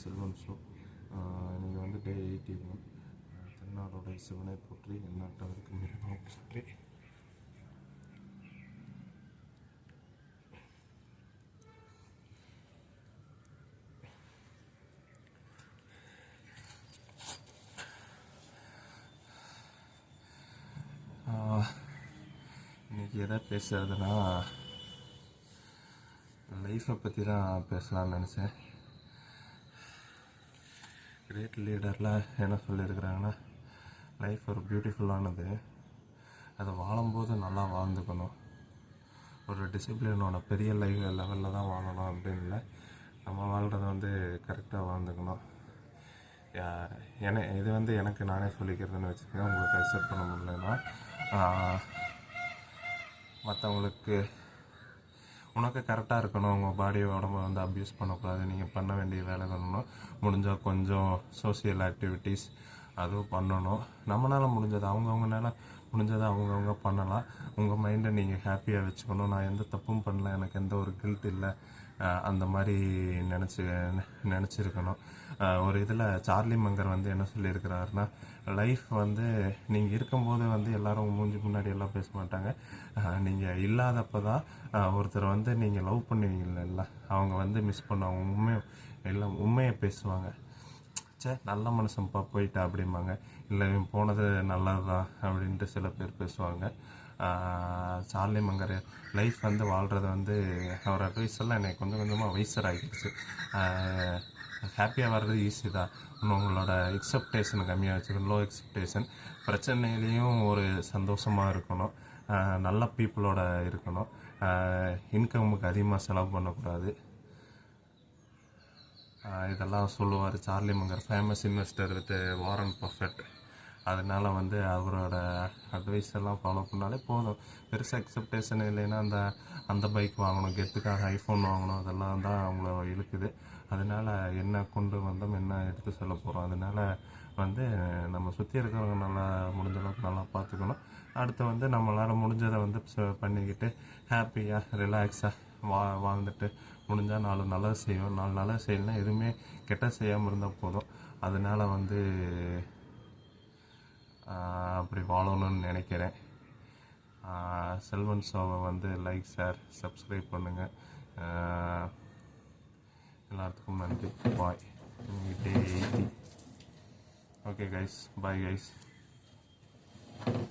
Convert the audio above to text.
Selvan show. இன்றைக்கி வந்து டே 81. தென்னாடுடைய சிவனை போற்றி எந்நாட்டவருக்கு மிகவும் போற்றி. இன்றைக்கி எதை பேசுகிறதுனா லைஃப்பை பற்றி தான் பேசலாம்னு நினச்சேன். கிரேட் லீடரில் என்ன சொல்லியிருக்கிறாங்கன்னா, லைஃப் ஒரு பியூட்டிஃபுல்லானது, அதை வாழும்போது நல்லா வாழ்ந்துக்கணும். ஒரு டிசிப்ளினோட பெரிய லெவலில் தான் வாழணும் அப்படின்னு இல்லை, நம்ம வாழ்கிறத வந்து கரெக்டாக வாழ்ந்துக்கணும். இது வந்து எனக்கு நானே சொல்லிக்கிறதுன்னு வச்சுக்கோங்க. உங்களுக்கு அக்செப்ட் பண்ண முடியலன்னா மற்றவங்களுக்கு உனக்கு கரெக்டாக இருக்கணும், உங்கள் பாடியை உடம்பை வந்து அப்யூஸ் பண்ணக்கூடாது, நீங்கள் பண்ண வேண்டிய வேலை பண்ணணும், முடிஞ்சால் கொஞ்சம் சோசியல் ஆக்டிவிட்டீஸ் அதுவும் பண்ணணும். நம்மளால் முடிஞ்சது அவங்கவுங்கனால முடிஞ்சதை அவங்கவுங்க பண்ணலாம். உங்கள் மைண்டை நீங்கள் ஹாப்பியாக வச்சுக்கணும். நான் எந்த தப்பும் பண்ணல, எனக்கு எந்த ஒரு கில்ட் இல்லை, அந்த மாதிரி நினச்சிருக்கணும். ஒரு இதில் சார்லி மங்கர் வந்து என்ன சொல்லியிருக்கிறாருன்னா, லைஃப் வந்து நீங்கள் இருக்கும்போது வந்து எல்லோரும் மூஞ்சி முன்னாடி எல்லாம் பேச மாட்டாங்க. நீங்கள் இல்லாதப்போ தான் ஒருத்தர் வந்து நீங்கள் லவ் பண்ணுவீங்கள்ல, அவங்க வந்து மிஸ் பண்ணுவாங்க. எல்லாம் உண்மையை பேசுவாங்க. நல்ல மனுஷன்ப்பா போயிட்டா அப்படிம்பாங்க. இல்லை போனது நல்லது தான் அப்படின்ட்டு சில பேர் பேசுவாங்க. சார்லி மங்கர் லைஃப் வந்து வாழ்கிறத வந்து அவர் அட்வைஸ் எல்லாம் எனக்கு கொஞ்சம் கொஞ்சமாக வயசர் ஆகிடுச்சு. ஹாப்பியாக வர்றது ஈஸி தான், உங்களோட எக்ஸப்டேஷன் கம்மியாக வச்சுக்கணும். Low expectation. பிரச்சனையிலையும் ஒரு சந்தோஷமாக இருக்கணும், நல்ல பீப்புளோட இருக்கணும், இன்கமுக்கு அதிகமாக செலவு பண்ணக்கூடாது. இதெல்லாம் சொல்லுவார் Charlie Munger, famous investor with Warren Buffett. அதனால் வந்து அவரோட அட்வைஸ் எல்லாம் ஃபாலோ பண்ணாலே போதும். பெருசாக எக்ஸப்டேஷன் இல்லைன்னா அந்த பைக் வாங்கணும், கெத்துக்காக ஐஃபோன் வாங்கணும், அதெல்லாம் தான் அவங்கள இழுக்குது. அதனால் என்ன கொண்டு வந்தோம், என்ன எடுத்து சொல்ல போகிறோம். அதனால் வந்து நம்ம சுற்றி இருக்கிறவங்க நல்லா முடிஞ்ச அளவுக்கு நல்லா பார்த்துக்கணும். அடுத்து வந்து நம்மளால் முடிஞ்சதை வந்து பண்ணிக்கிட்டு ஹாப்பியாக ரிலாக்ஸாக வாழ்ந்துட்டு முடிஞ்சால் 4 நல்லது செய்வோம். 4 நல்லது செய்யலைன்னா எதுவுமே கெட்ட செய்யாமல் இருந்தால் போதும். அதனால் வந்து அப்படி வாழணும்னு நினைக்கிறேன். செல்வன் ஷோவை வந்து லைக், ஷேர், சப்ஸ்கிரைப் பண்ணுங்கள். எல்லாத்துக்கும் நன்றி. பாய். டே 80. Okay guys, bye guys.